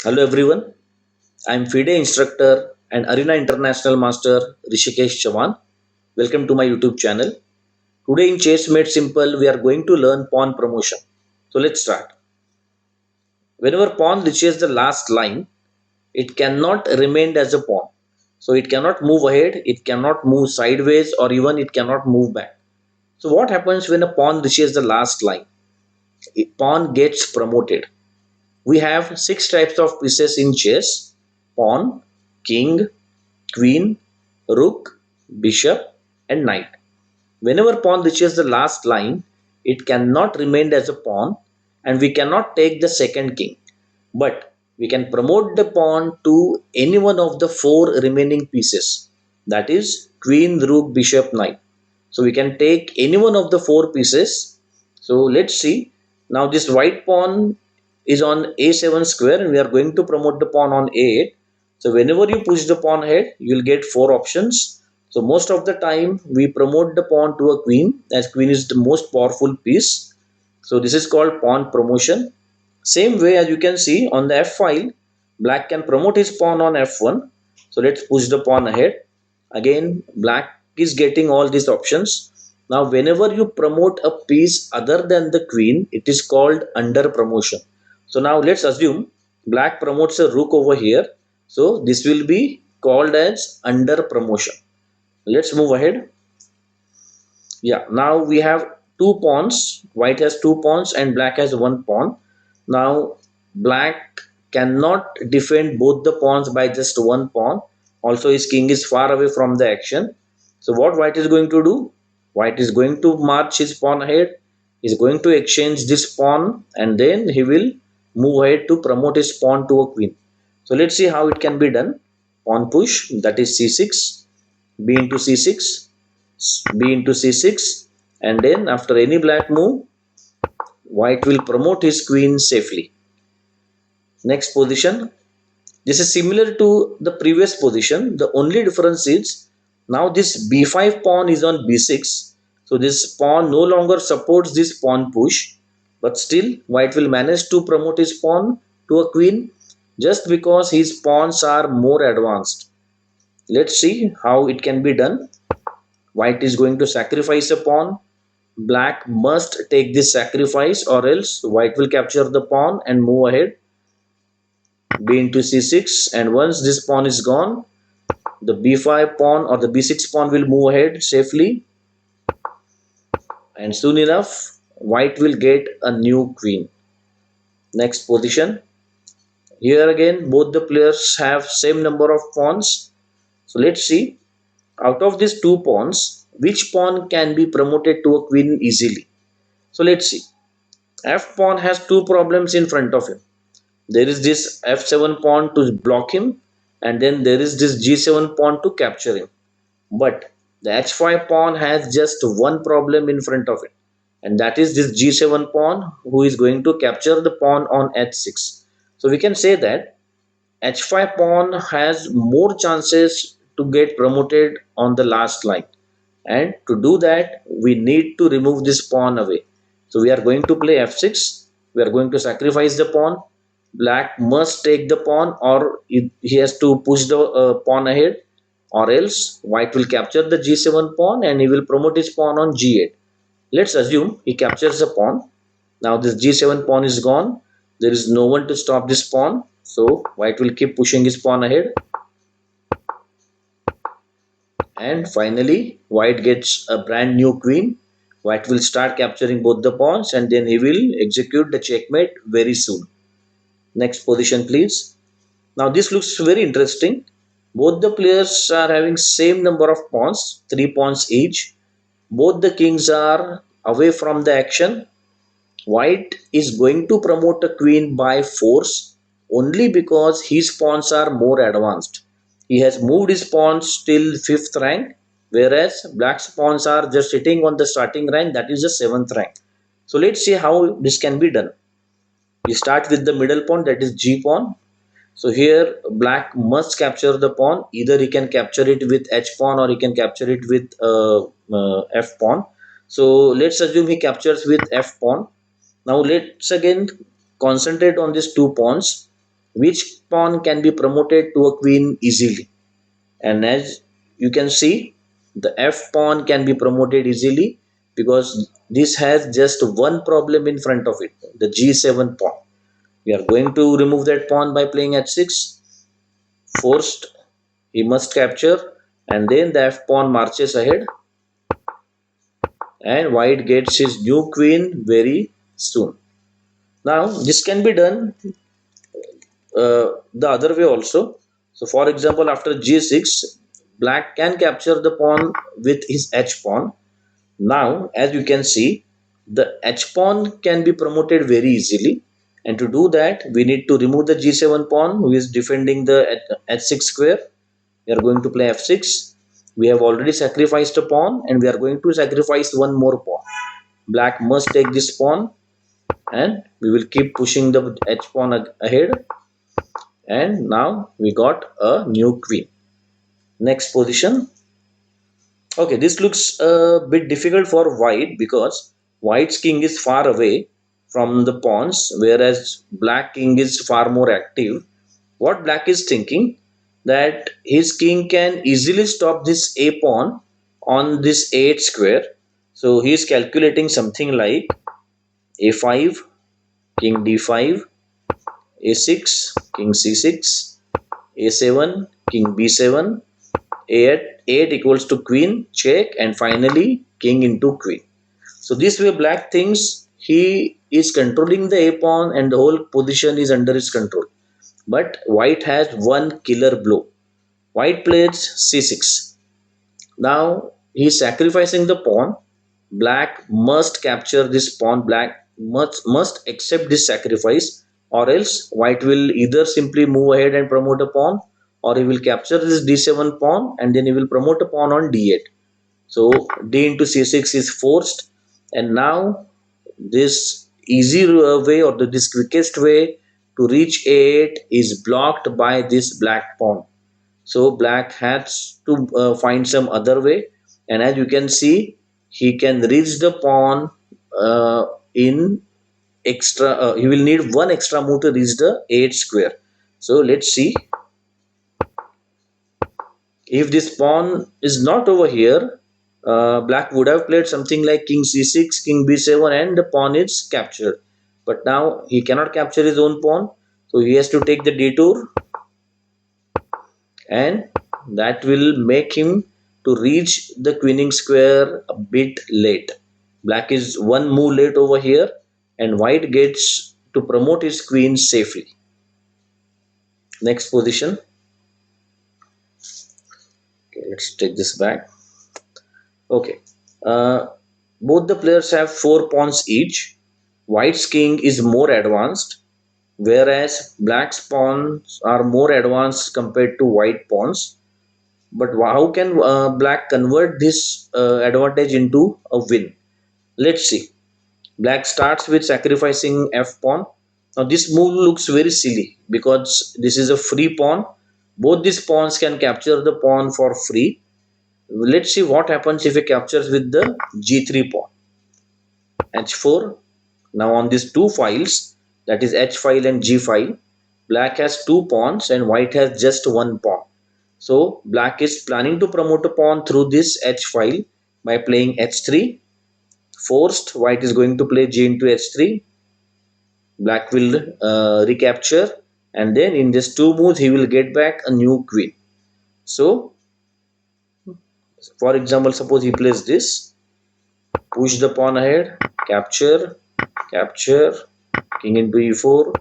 Hello everyone, I am FIDE instructor and Arena International Master Rishikesh Chavan. Welcome to my YouTube channel. Today in Chess Made Simple, we are going to learn pawn promotion. So let's start. Whenever pawn reaches the last line, it cannot remain as a pawn. So it cannot move ahead, it cannot move sideways, or even it cannot move back. So what happens when a pawn reaches the last line? A pawn gets promoted. We have six types of pieces in chess: pawn, king, queen, rook, bishop, and knight. Whenever pawn reaches the last line, it cannot remain as a pawn and we cannot take the second king. But we can promote the pawn to any one of the four remaining pieces, that is, queen, rook, bishop, knight. So we can take any one of the four pieces. So let's see. Now this white pawn is on a7 square and we are going to promote the pawn on a8. So whenever you push the pawn ahead, you will get four options. So most of the time we promote the pawn to a queen, as queen is the most powerful piece. So this is called pawn promotion. Same way, as you can see on the f file, black can promote his pawn on f1. So let's push the pawn ahead. Again, black is getting all these options. Now whenever you promote a piece other than the queen, it is called under promotion. So now let's assume black promotes a rook over here. So this will be called as under promotion. Let's move ahead. Yeah, now we have two pawns. White has two pawns and black has one pawn. Now black cannot defend both the pawns by just one pawn. Also his king is far away from the action. So what white is going to do? White is going to march his pawn ahead. He is going to exchange this pawn and then he will move ahead to promote his pawn to a queen. So let's see how it can be done. Pawn push, that is c6, b into c6, b into c6, and then after any black move, white will promote his queen safely. Next position. This is similar to the previous position. The only difference is now this b5 pawn is on b6. So this pawn no longer supports this pawn push, but still white will manage to promote his pawn to a queen just because his pawns are more advanced. Let's see how it can be done. White is going to sacrifice a pawn. Black must take this sacrifice or else white will capture the pawn and move ahead. B into c6, and once this pawn is gone, the b5 pawn or the b6 pawn will move ahead safely, and soon enough white will get a new queen. Next position. Here again both the players have same number of pawns. So let's see, out of these two pawns, which pawn can be promoted to a queen easily. So let's see. F pawn has two problems in front of him. There is this f7 pawn to block him, and then there is this g7 pawn to capture him. But the h5 pawn has just one problem in front of it, and that is this g7 pawn who is going to capture the pawn on h6. So we can say that h5 pawn has more chances to get promoted on the last line, and to do that we need to remove this pawn away. So we are going to play f6. We are going to sacrifice the pawn. Black must take the pawn, or he has to push the pawn ahead, or else white will capture the g7 pawn and he will promote his pawn on g8. Let's assume he captures the pawn. Now this g7 pawn is gone. There is no one to stop this pawn, so white will keep pushing his pawn ahead, and finally white gets a brand new queen. White will start capturing both the pawns and then he will execute the checkmate very soon. Next position please. Now this looks very interesting. Both the players are having same number of pawns, 3 pawns each. Both the kings are away from the action. White is going to promote a queen by force only because his pawns are more advanced. He has moved his pawns till 5th rank, whereas black's pawns are just sitting on the starting rank, that is the 7th rank. So let's see how this can be done. We start with the middle pawn, that is g pawn. So here black must capture the pawn. Either he can capture it with h pawn or he can capture it with f pawn. So let's assume he captures with f pawn. Now let's again concentrate on these two pawns. which pawn can be promoted to a queen easily. And as you can see, the f pawn can be promoted easily because this has just one problem in front of it, the g7 pawn. We are going to remove that pawn by playing h6. Forced, he must capture, and then the f pawn marches ahead, and white gets his new queen very soon. Now this can be done the other way also. So for example, after g6, black can capture the pawn with his h pawn. Now as you can see, the h pawn can be promoted very easily, and to do that we need to remove the g7 pawn who is defending the h6 square. We are going to play f6. We have already sacrificed a pawn, and we are going to sacrifice one more pawn. Black must take this pawn, and we will keep pushing the h pawn ahead, and now we got a new queen. Next position. Okay, this looks a bit difficult for white because white's king is far away from the pawns, whereas black king is far more active. What black is thinking, that his king can easily stop this a pawn on this a8 square. So he is calculating something like a5, king d5, a6, king c6, a7, king b7, a8 equals to queen, check, and finally king into queen. So this way black thinks he is controlling the a pawn and the whole position is under his control. But white has one killer blow. White plays c6. Now he is sacrificing the pawn. Black must capture this pawn. Black must accept this sacrifice, or else white will either simply move ahead and promote a pawn, or he will capture this d7 pawn and then he will promote a pawn on d8. So d into c6 is forced, and now this easy way, or this quickest way to reach a8 is blocked by this black pawn. So black has to find some other way, and as you can see, he can reach the pawn in extra. He will need one extra move to reach the 8 square. So let's see. If this pawn is not over here, black would have played something like king c6, king b7, and the pawn is captured. But now he cannot capture his own pawn, so he has to take the detour, and that will make him to reach the queening square a bit late. Black is one move late over here, and white gets to promote his queen safely. Next position. Okay, let's take this back. Okay, uh, both the players have 4 pawns each. White's king is more advanced, whereas black's pawns are more advanced compared to white pawns. But how can black convert this advantage into a win? Let's see. Black starts with sacrificing f pawn. Now this move looks very silly because this is a free pawn. Both these pawns can capture the pawn for free. Let's see what happens if he captures with the g3 pawn. h4. Now on these two files, that is h file and g file, black has 2 pawns and white has just 1 pawn. So black is planning to promote a pawn through this h file by playing h3. Forced, white is going to play g into h3. Black will recapture, and then in this 2 moves he will get back a new queen. So for example, suppose he plays this, push the pawn ahead, capture, capture, king into e4,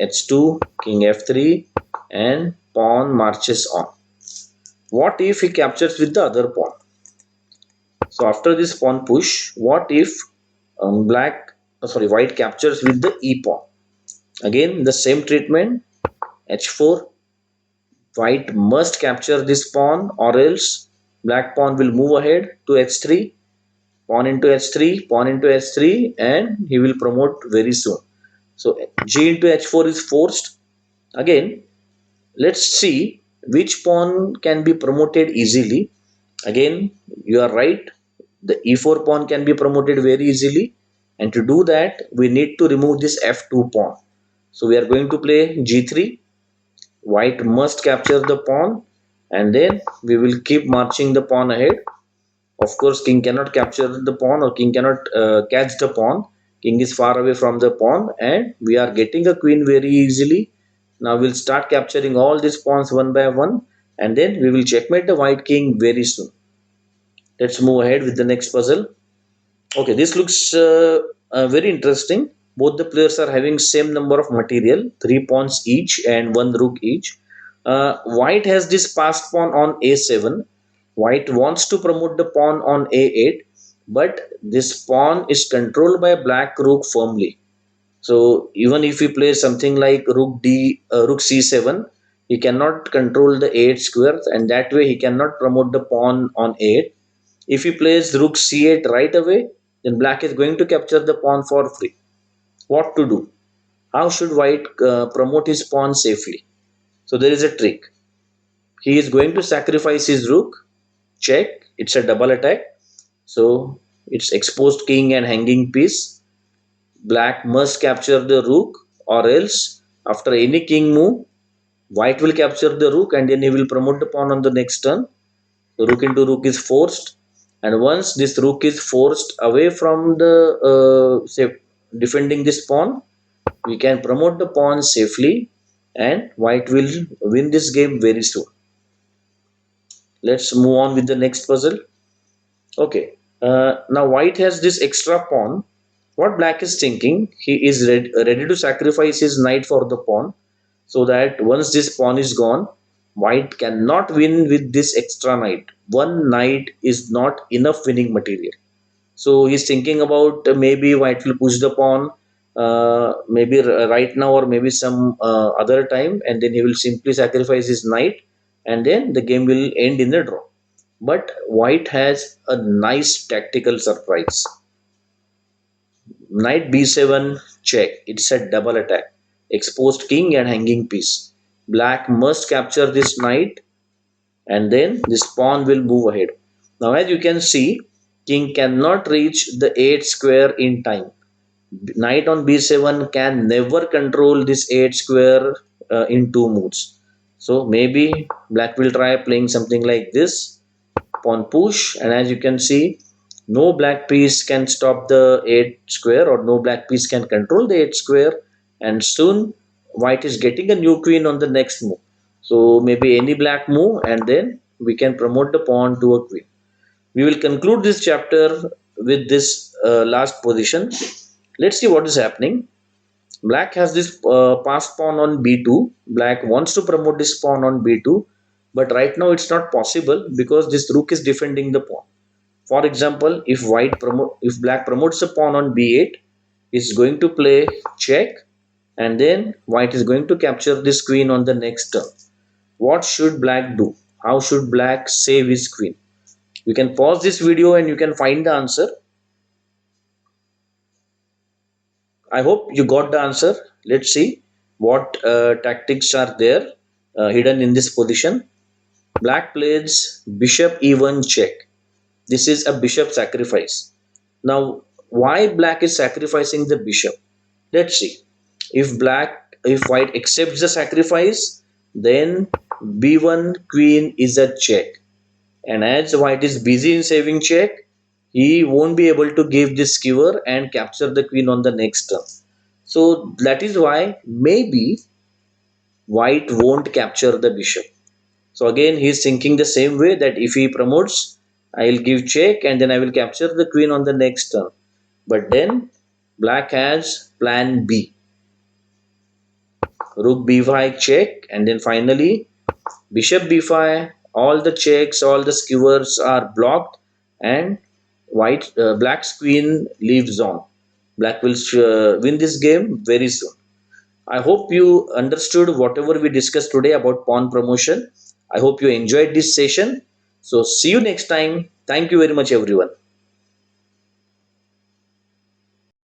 h2, king f3, and pawn marches on. What if he captures with the other pawn? So after this pawn push, what if white captures with the e pawn? Again the same treatment, h4. White must capture this pawn, or else black pawn will move ahead to h3, pawn into h3, pawn into h3, and he will promote very soon. So g into h4 is forced. Again, let's see which pawn can be promoted easily. Again, you are right, the e4 pawn can be promoted very easily, and to do that we need to remove this f2 pawn. So we are going to play g3. White must capture the pawn, and then we will keep marching the pawn ahead. Of course, king cannot capture the pawn, or king cannot catch the pawn. King is far away from the pawn, and we are getting a queen very easily. Now we'll start capturing all these pawns one by one, and then we will checkmate the white king very soon. Let's move ahead with the next puzzle. Okay, this looks very interesting. Both the players are having same number of material, 3 pawns each and 1 rook each. White has this passed pawn on a7. White wants to promote the pawn on a8, but this pawn is controlled by black rook firmly. So even if he plays something like rook c7, he cannot control the a8 square, and that way he cannot promote the pawn on a8. If he plays rook c8 right away, then black is going to capture the pawn for free. What to do? How should white promote his pawn safely? So there is a trick. He is going to sacrifice his rook. Check. It's a double attack. So it's exposed king and hanging piece. Black must capture the rook, or else after any king move, white will capture the rook and then he will promote the pawn on the next turn. So rook into rook is forced, and once this rook is forced away from the say defending this pawn, we can promote the pawn safely, and white will win this game very soon. Let's move on with the next puzzle. Okay, now white has this extra pawn. What black is thinking, he is ready to sacrifice his knight for the pawn, so that once this pawn is gone, white cannot win with this extra knight. One knight is not enough winning material. So he's thinking about maybe white will push the pawn, maybe right now or maybe some other time, and then he will simply sacrifice his knight, and then the game will end in a draw. But white has a nice tactical surprise. Knight b7 check. It's a double attack. Exposed king and hanging piece. Black must capture this knight, and then this pawn will move ahead. Now as you can see, king cannot reach the 8 square in time. Knight on b7 can never control this 8 square in 2 moves. So maybe black will try playing something like this. Pawn push, and as you can see, no black piece can stop the 8 square, or no black piece can control the 8 square, and soon white is getting a new queen on the next move. So maybe any black move, and then we can promote the pawn to a queen. We will conclude this chapter with this last position. Let's see what is happening. Black has this passed pawn on b2. Black wants to promote this pawn on b2, but right now it's not possible because this rook is defending the pawn. For example, if black promotes the pawn on b8, it's going to play check, and then white is going to capture this queen on the next turn. What should black do? How should black save his queen? You can pause this video and you can find the answer. I hope you got the answer. Let's see what tactics are there hidden in this position. Black plays bishop e1 check. This is a bishop sacrifice. Now, why black is sacrificing the bishop? Let's see. If white accepts the sacrifice, then b1 queen is a check. And as white is busy in saving check, he won't be able to give this skewer and capture the queen on the next turn. So that is why maybe white won't capture the bishop. So again, he is thinking the same way, that if he promotes, I will give check and then I will capture the queen on the next turn. But then black has plan B. Rook b5 check, and then finally bishop b5. All the checks, all the skewers are blocked, and black's queen leaves on. Black will win this game very soon. I hope you understood whatever we discussed today about pawn promotion. I hope you enjoyed this session. So see you next time. Thank you very much, everyone.